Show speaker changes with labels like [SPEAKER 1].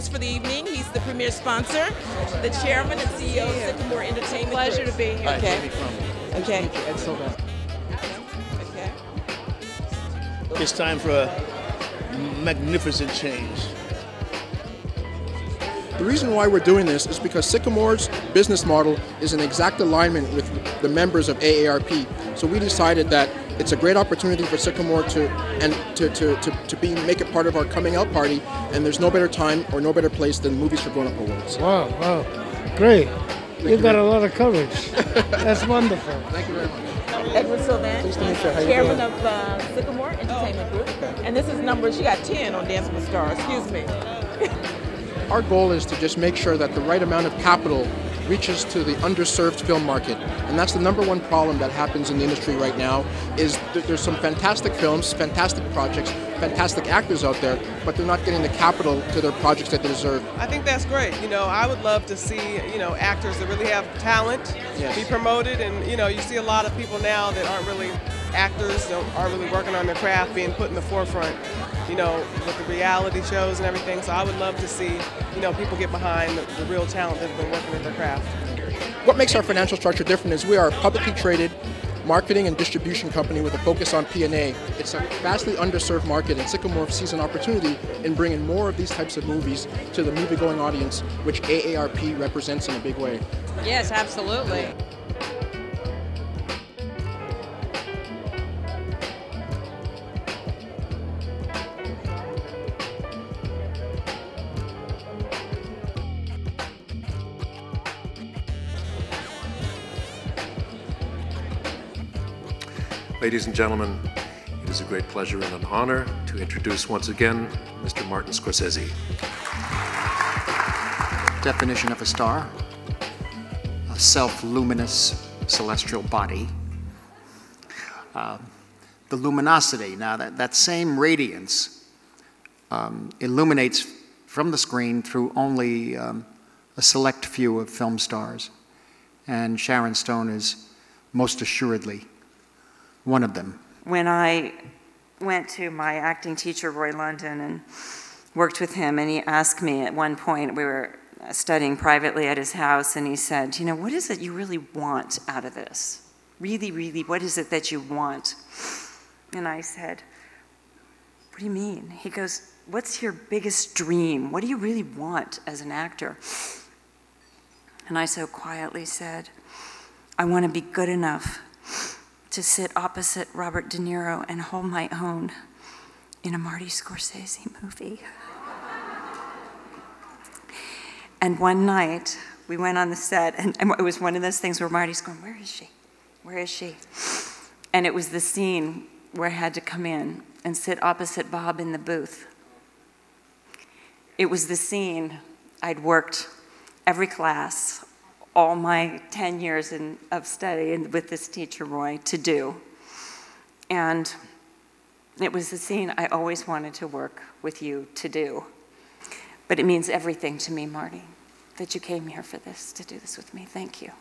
[SPEAKER 1] For the evening. He's the premier sponsor, the chairman and CEO of Sycamore Entertainment.
[SPEAKER 2] Pleasure to be here.
[SPEAKER 3] Hi,
[SPEAKER 1] Okay.
[SPEAKER 3] Jamie Cromwell.
[SPEAKER 1] Okay.
[SPEAKER 3] Nice to meet you, Ed Sylvan.
[SPEAKER 1] Okay.
[SPEAKER 4] It's time for a magnificent change.
[SPEAKER 5] The reason why we're doing this is because Sycamore's business model is in exact alignment with the members of AARP. So we decided that it's a great opportunity for Sycamore to make it part of our coming out party, and there's no better time or no better place than Movies for Grown Up Awards.
[SPEAKER 6] Wow, great. You've got a lot of courage. That's wonderful.
[SPEAKER 5] Thank you very much.
[SPEAKER 1] Edward Sylvan,
[SPEAKER 5] Nice to meet you. How you
[SPEAKER 1] chairman
[SPEAKER 5] doing?
[SPEAKER 1] of Sycamore Entertainment Group.
[SPEAKER 5] Okay.
[SPEAKER 1] And this is number, she got 10 on Dancing with Stars, excuse me.
[SPEAKER 5] Our goal is to just make sure that the right amount of capital reaches to the underserved film market. And that's the number one problem that happens in the industry right now, is there's some fantastic films, fantastic projects, fantastic actors out there, but they're not getting the capital to their projects that they deserve.
[SPEAKER 2] I think that's great. You know, I would love to see, actors that really have talent be promoted. And, you see a lot of people now that aren't really actors, aren't really working on their craft, being put in the forefront, with the reality shows and everything. So I would love to see, people get behind the real talent that have been working in their craft.
[SPEAKER 5] What makes our financial structure different is we are a publicly traded marketing and distribution company with a focus on P&A. It's a vastly underserved market, and Sycamore sees an opportunity in bringing more of these types of movies to the movie-going audience, which AARP represents in a big way.
[SPEAKER 7] Yes, absolutely.
[SPEAKER 8] Ladies and gentlemen, it is a great pleasure and an honor to introduce once again Mr. Martin Scorsese.
[SPEAKER 3] Definition of a star: a self-luminous celestial body. The luminosity, now that same radiance illuminates from the screen through only a select few of film stars. And Sharon Stone is most assuredly one of them.
[SPEAKER 9] When I went to my acting teacher, Roy London, and worked with him, and he asked me at one point, we were studying privately at his house, and he said, what is it you really want out of this? Really, really, what is it that you want? And I said, what do you mean? He goes, what's your biggest dream? What do you really want as an actor? And I so quietly said, I want to be good enough to sit opposite Robert De Niro and hold my own in a Marty Scorsese movie. And one night, we went on the set, and it was one of those things where Marty's going, where is she? Where is she? And it was the scene where I had to come in and sit opposite Bob in the booth. It was the scene I'd worked every class, all my 10 years of study with this teacher, Roy, to do. And it was the scene I always wanted to work with you to do. But it means everything to me, Marty, that you came here for this, to do this with me. Thank you.